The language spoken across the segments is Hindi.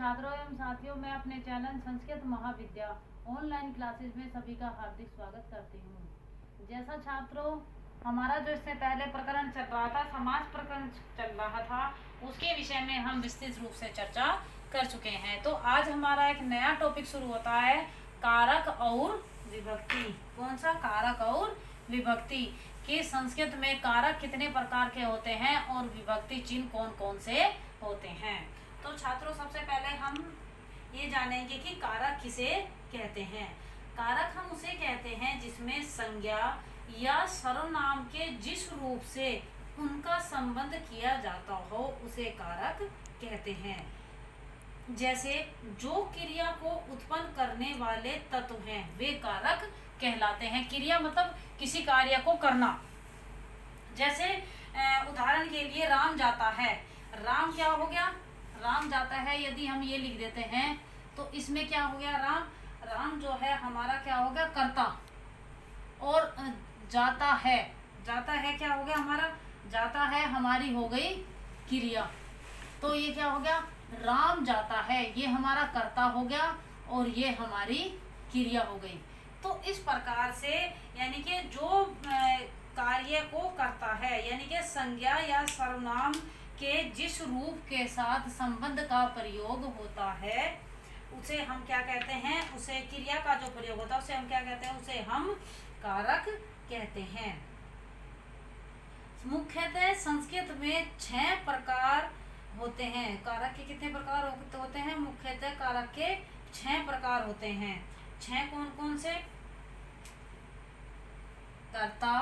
छात्रों एवं साथियों, मैं अपने चैनल संस्कृत महाविद्या ऑनलाइन क्लासेस में सभी का हार्दिक स्वागत करती हूँ। जैसा छात्रों, हमारा जो इससे पहले प्रकरण चल रहा था, समास प्रकरण चल रहा था, उसके विषय में हम विस्तृत रूप से चर्चा कर चुके हैं। तो आज हमारा एक नया टॉपिक शुरू होता है, कारक और विभक्ति। कौन सा? कारक और विभक्ति। कि संस्कृत में कारक कितने प्रकार के होते हैं और विभक्ति चिन्ह कौन कौन से होते हैं। तो छात्रों, सबसे पहले हम ये जानेंगे कि कारक किसे कहते हैं। कारक हम उसे कहते हैं जिसमें संज्ञा या सर्वनाम के जिस रूप से उनका संबंध किया जाता हो उसे कारक कहते हैं। जैसे जो क्रिया को उत्पन्न करने वाले तत्व हैं वे कारक कहलाते हैं। क्रिया मतलब किसी कार्य को करना। जैसे उदाहरण के लिए राम जाता है। राम क्या हो गया? राम जाता है। यदि हम ये लिख देते हैं तो इसमें क्या हो गया? राम। राम जो है हमारा क्या हो गया? कर्ता। और जाता है, जाता है क्या हो गया हमारा? जाता है हमारी हो गई क्रिया। तो ये क्या हो गया? राम जाता है, ये हमारा कर्ता हो गया और ये हमारी क्रिया हो गई। तो इस प्रकार से यानी कि जो कार्य को करता है, यानी कि संज्ञा या सर्वनाम के जिस रूप के साथ संबंध का प्रयोग होता है उसे हम क्या कहते हैं? उसे क्रिया का जो प्रयोग होता है उसे हम क्या कहते हैं? उसे हम कारक कहते हैं। मुख्यतः संस्कृत में 6 प्रकार होते हैं। कारक के कितने प्रकार होते हैं? मुख्यतः कारक के 6 प्रकार होते हैं। 6 कौन कौन से? कर्ता,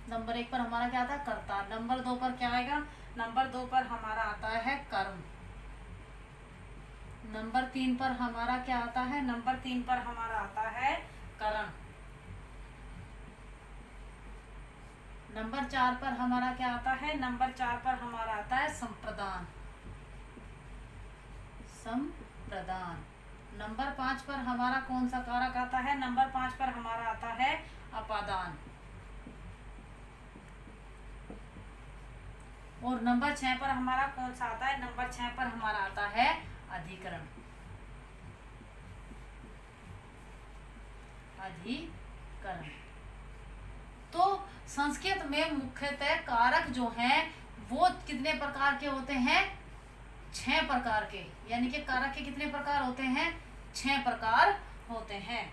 नंबर 1 पर हमारा क्या आता है? कर्ता। नंबर 2 पर क्या आएगा? नंबर 2 पर हमारा आता है कर्म। नंबर 3 पर हमारा क्या आता है? नंबर 3 पर हमारा आता है करण। नंबर 4 पर हमारा क्या आता है? नंबर 4 पर हमारा आता है संप्रदान। संप्रदान। नंबर 5 पर हमारा कौन सा कारक आता है? नंबर 5 पर हमारा आता है अपादान। और नंबर 6 पर हमारा कौन सा आता है? नंबर 6 पर हमारा आता है अधिकरण। अधिकरण। तो संस्कृत में मुख्यतः कारक जो हैं वो कितने प्रकार के होते हैं? 6 प्रकार के। यानी कि कारक के कितने प्रकार होते हैं? 6 प्रकार होते हैं।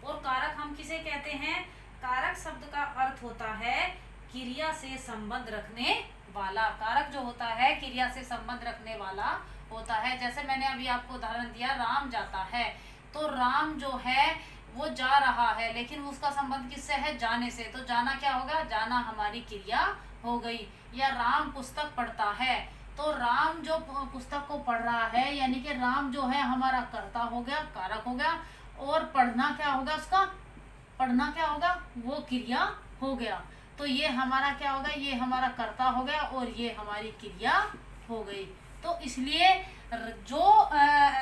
और कारक हम किसे कहते हैं? कारक शब्द का अर्थ होता है क्रिया से संबंध रखने वाला। कारक जो होता है क्रिया से संबंध रखने वाला होता है। जैसे मैंने अभी आपको उदाहरण दिया, राम जाता है। तो राम जो है वो जा रहा है, लेकिन उसका संबंध किससे है? जाने से। तो जाना क्या होगा? जाना हमारी क्रिया हो गई। या राम पुस्तक पढ़ता है, तो राम जो पुस्तक को पढ़ रहा है यानी कि राम जो है हमारा कर्ता हो गया, कारक हो गया। और पढ़ना क्या होगा? उसका पढ़ना क्या होगा? वो क्रिया हो गया। तो ये हमारा क्या होगा? ये हमारा कर्ता हो गया और ये हमारी क्रिया हो गई। तो इसलिए जो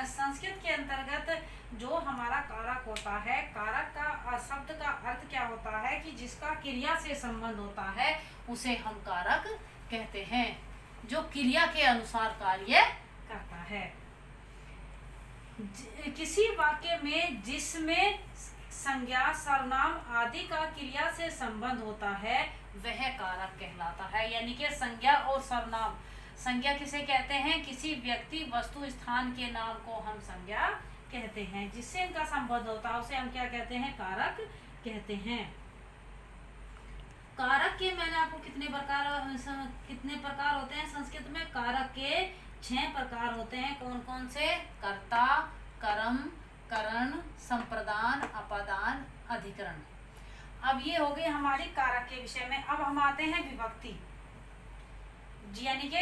संस्कृत के अंतर्गत जो हमारा कारक होता है, कारक का शब्द का अर्थ क्या होता है कि जिसका क्रिया से संबंध होता है उसे हम कारक कहते हैं, जो क्रिया के अनुसार कार्य करता है। किसी वाक्य में जिसमें संज्ञा, सर्वनाम आदि का क्रिया से संबंध होता है वह कारक कहलाता है। यानी कि संज्ञा और सर्वनाम। संज्ञा किसे कहते हैं? किसी व्यक्ति, वस्तु, स्थान के नाम को हम संज्ञा कहते हैं। जिससे इनका संबंध होता है उसे हम क्या कहते हैं? कारक कहते हैं। कारक के मैंने आपको कितने प्रकार होते हैं संस्कृत में? कारक के 6 प्रकार होते हैं। कौन कौन से? कर्ता, कर्म, करण, संप्रदान, अपादान, अधिकरण। अब ये हो गए हमारी कारक के विषय में। अब हम आते हैं विभक्ति। यानी कि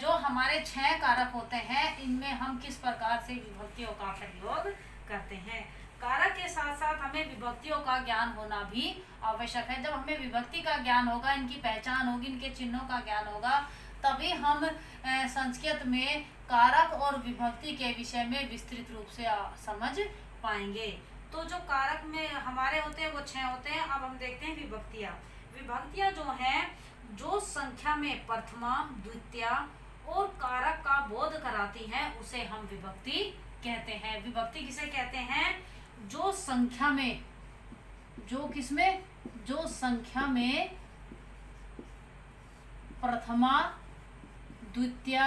जो हमारे 6 कारक होते हैं इनमें हम किस प्रकार से विभक्तियों का प्रयोग करते हैं। कारक के साथ साथ हमें विभक्तियों का ज्ञान होना भी आवश्यक है। जब हमें विभक्ति का ज्ञान होगा, इनकी पहचान होगी, इनके चिन्हों का ज्ञान होगा, तभी हम संस्कृत में कारक और विभक्ति के विषय में विस्तृत रूप से समझ पाएंगे। तो जो कारक में हमारे होते हैं वो 6 होते हैं। अब हम देखते हैं विभक्तियाँ। विभक्तियाँ जो हैं जो संख्या में प्रथमा, द्वितीया और कारक का बोध कराती है उसे हम विभक्ति कहते हैं। विभक्ति किसे कहते हैं? जो संख्या में, जो किसमें, जो संख्या में प्रथमा, द्वितीया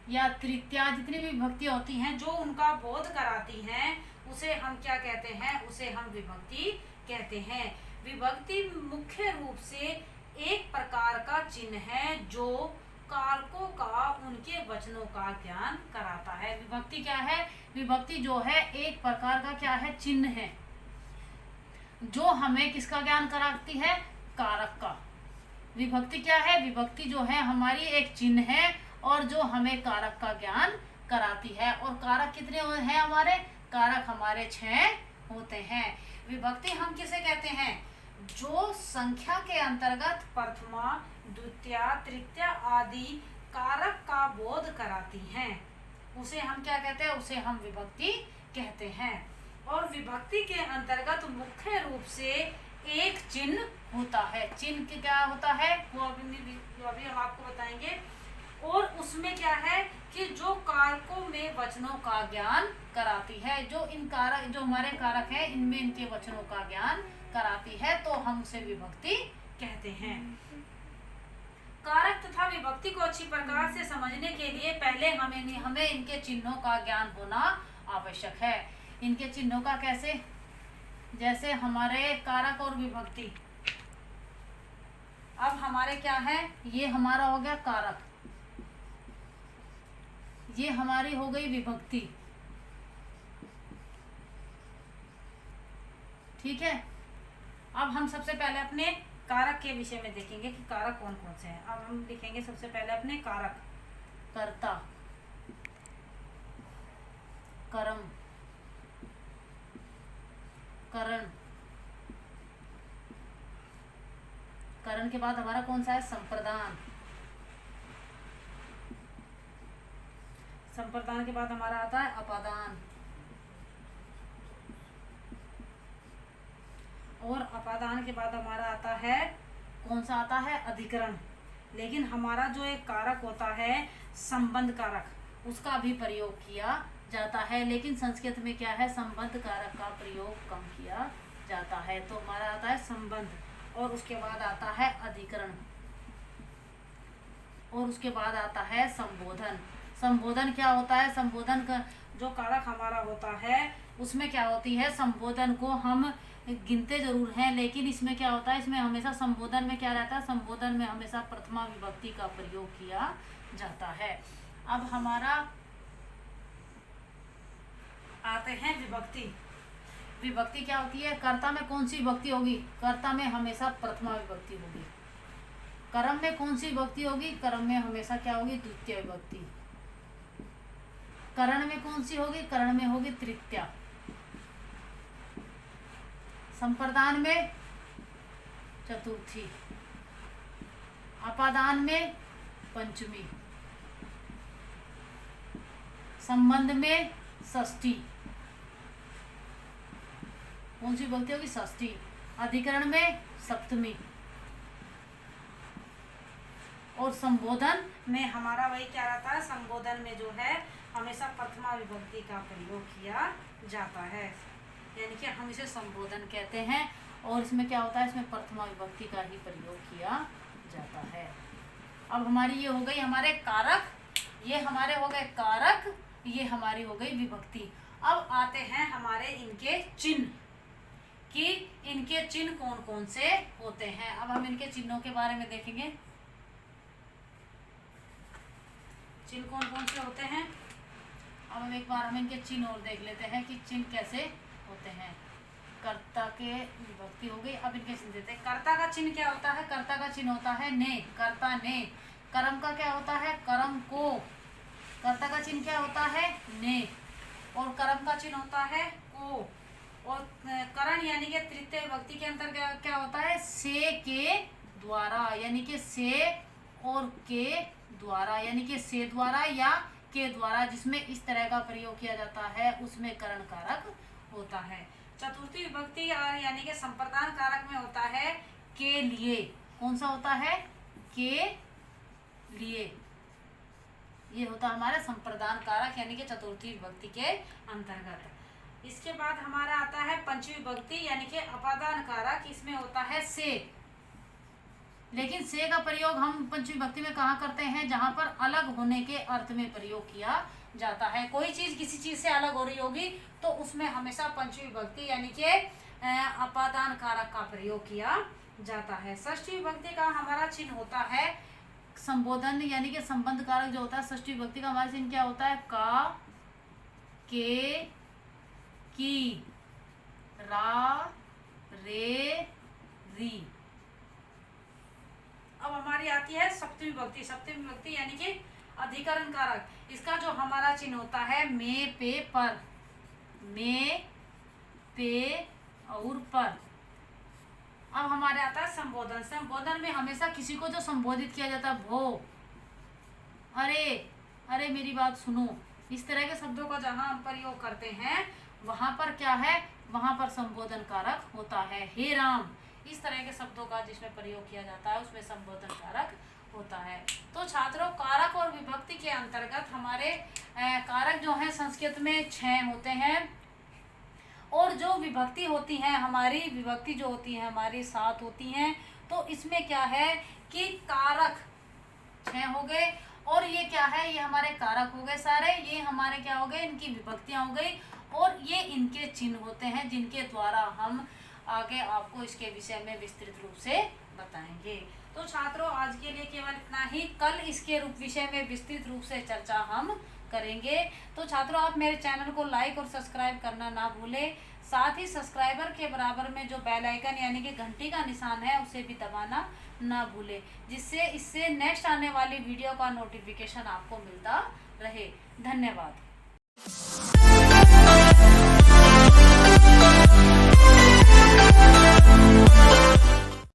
या तृतीया जितनी भी विभक्तियां होती हैं जो उनका बोध कराती हैं उसे हम क्या कहते हैं? उसे हम विभक्ति कहते हैं। विभक्ति मुख्य रूप से एक प्रकार का चिन्ह है जो कारकों का उनके वचनों का ज्ञान कराता है। विभक्ति क्या है? विभक्ति जो है एक प्रकार का क्या है? चिन्ह है जो हमें किसका ज्ञान कराती है? कारक का। विभक्ति क्या है? विभक्ति जो है हमारी एक चिन्ह है और जो हमें कारक का ज्ञान कराती है। और कारक कितने हैं हमारे? कारक हमारे 6 होते हैं। विभक्ति हम किसे कहते हैं? जो संख्या के अंतर्गत प्रथमा, द्वितीया, तृतीया आदि कारक का बोध कराती हैं उसे हम क्या कहते हैं? उसे हम विभक्ति कहते हैं। और विभक्ति के अंतर्गत मुख्य रूप से एक चिन्ह होता है। चिन्ह क्या होता है वो अभी हम आपको बताएंगे। और उसमें क्या है कि जो कारकों में वचनों का ज्ञान कराती है, जो इन कारक, जो हमारे कारक हैं इनमें इनके वचनों का ज्ञान कराती है तो हम उसे विभक्ति कहते हैं। कारक तथा विभक्ति को अच्छी प्रकार से समझने के लिए पहले हमें इनके चिन्हों का ज्ञान होना आवश्यक है। इनके चिन्हों का कैसे? जैसे हमारे कारक और विभक्ति, अब हमारे क्या है? ये हमारा हो गया कारक, ये हमारी हो गई विभक्ति, ठीक है। अब हम सबसे पहले अपने कारक के विषय में देखेंगे कि कारक कौन कौन से हैं। अब हम लिखेंगे सबसे पहले अपने कारक। कर्ता, कर्म, करण। करण के बाद हमारा कौन सा है? संप्रदान। संप्रदान के बाद हमारा आता है अपादान। और अपादान के बाद हमारा आता है कौन सा? आता है अधिकरण। लेकिन हमारा जो एक कारक होता है संबंध कारक, उसका भी प्रयोग किया जाता है। लेकिन संस्कृत में क्या है? संबंध कारक का प्रयोग कम किया जाता है। तो हमारा आता है संबंध और उसके बाद आता है अधिकरण और उसके बाद आता है संबोधन। संबोधन क्या होता है? संबोधन का जो कारक हमारा होता है उसमें क्या होती है? संबोधन को हम गिनते जरूर हैं लेकिन इसमें क्या होता है? इसमें हमेशा संबोधन में क्या रहता है? संबोधन में हमेशा प्रथमा विभक्ति का प्रयोग किया जाता है। अब हमारा आते हैं विभक्ति। विभक्ति क्या होती है? कर्ता में कौन सी विभक्ति होगी? कर्ता में हमेशा प्रथमा विभक्ति होगी। कर्म में कौन सी विभक्ति होगी? कर्म में हमेशा क्या होगी? द्वितीय विभक्ति। करण में कौन सी होगी? करण में होगी तृतीया। संप्रदान में चतुर्थी। अपादान में पंचमी। संबंध में षष्ठी। कौन सी विभक्ति होगी? षष्ठी। अधिकरण में सप्तमी। और संबोधन में हमारा वही क्या रहता है? संबोधन में जो है हमेशा प्रथमा विभक्ति का प्रयोग किया जाता है, यानी कि हम इसे संबोधन कहते हैं। और इसमें क्या होता है? इसमें प्रथमा विभक्ति का ही प्रयोग किया जाता है। अब हमारी ये हो गई हमारे कारक, ये हमारे हो गए कारक, ये हमारी हो गई विभक्ति। अब आते हैं हमारे इनके चिन्ह कि इनके चिन्ह कौन कौन से होते हैं। अब हम इनके चिन्हों के बारे में देखेंगे। चिन्ह कौन कौन से होते हैं? अब हम एक बार हम इनके चिन्ह और देख लेते हैं कि चिन्ह कैसे होते हैं। कर्ता के विभक्ति हो गई। अब इनके चिन्ह देते हैं। कर्ता का चिन्ह क्या होता है? कर्ता का चिन्ह होता है ने, कर्ता ने। कर्म का क्या होता है? कर्म को। कर्ता का चिन्ह क्या होता है? ने। और कर्म का चिन्ह होता है को। और करण यानी कि तृतीय विभक्ति के अंतर क्या होता है? से के द्वारा, यानी कि से और के द्वारा, यानी कि से द्वारा या के द्वारा, जिसमें इस तरह का प्रयोग किया जाता है उसमें करण कारक होता है। चतुर्थी विभक्ति यानी कि संप्रदान कारक में होता है के लिए। कौन सा होता है? के लिए। ये होता हमारा संप्रदान कारक यानी कि चतुर्थी विभक्ति के अंतर्गत। इसके बाद हमारा आता है पंचमी विभक्ति यानी कि अपादान कारक। इसमें होता है से। लेकिन से का प्रयोग हम पंचमी विभक्ति में कहाँ करते हैं? जहां पर अलग होने के अर्थ में प्रयोग किया जाता है। कोई चीज किसी चीज से अलग हो रही होगी तो उसमें हमेशा पंचमी विभक्ति यानी कि अपादान कारक का प्रयोग किया जाता है। षष्ठी विभक्ति का हमारा चिन्ह होता है संबोधन यानी कि संबंध कारक जो होता है। षष्ठी विभक्ति का हमारा चिन्ह क्या होता है? का, के, की, रा, रे, री। अब हमारी आती है सप्तमी विभक्ति। सप्तमी विभक्ति यानी कि अधिकरण कारक। इसका जो हमारा चिन्ह होता है में, पे, पर। में, पे और पर। अब हमारे आता है संबोधन। संबोधन में हमेशा किसी को जो संबोधित किया जाता है, भो, अरे, अरे मेरी बात सुनो, इस तरह के शब्दों का जहां हम प्रयोग करते हैं वहां पर क्या है? वहां पर संबोधन कारक होता है। हे राम, इस तरह के शब्दों का जिसमें प्रयोग किया जाता है उसमें संबोधन कारक होता है। तो छात्रों, कारक और विभक्ति के अंतर्गत हमारे कारक जो है संस्कृत में 6 होते हैं और जो विभक्ति होती है हमारी, विभक्ति जो होती है हमारी 7 होती हैं। तो इसमें क्या है कि कारक 6 हो गए और ये क्या है? ये हमारे कारक हो गए सारे। ये हमारे क्या हो गए? इनकी विभक्तियां हो गई और ये इनके चिन्ह होते हैं जिनके द्वारा हम आगे आपको इसके विषय में विस्तृत रूप से बताएंगे। तो छात्रों, आज के लिए केवल इतना ही। कल इसके विषय में विस्तृत रूप से चर्चा हम करेंगे। तो छात्रों, आप मेरे चैनल को लाइक और सब्सक्राइब करना ना भूलें। साथ ही सब्सक्राइबर के बराबर में जो बेल आइकन यानी कि घंटी का निशान है उसे भी दबाना ना भूलें, जिससे इससे नेक्स्ट आने वाली वीडियो का नोटिफिकेशन आपको मिलता रहे। धन्यवाद।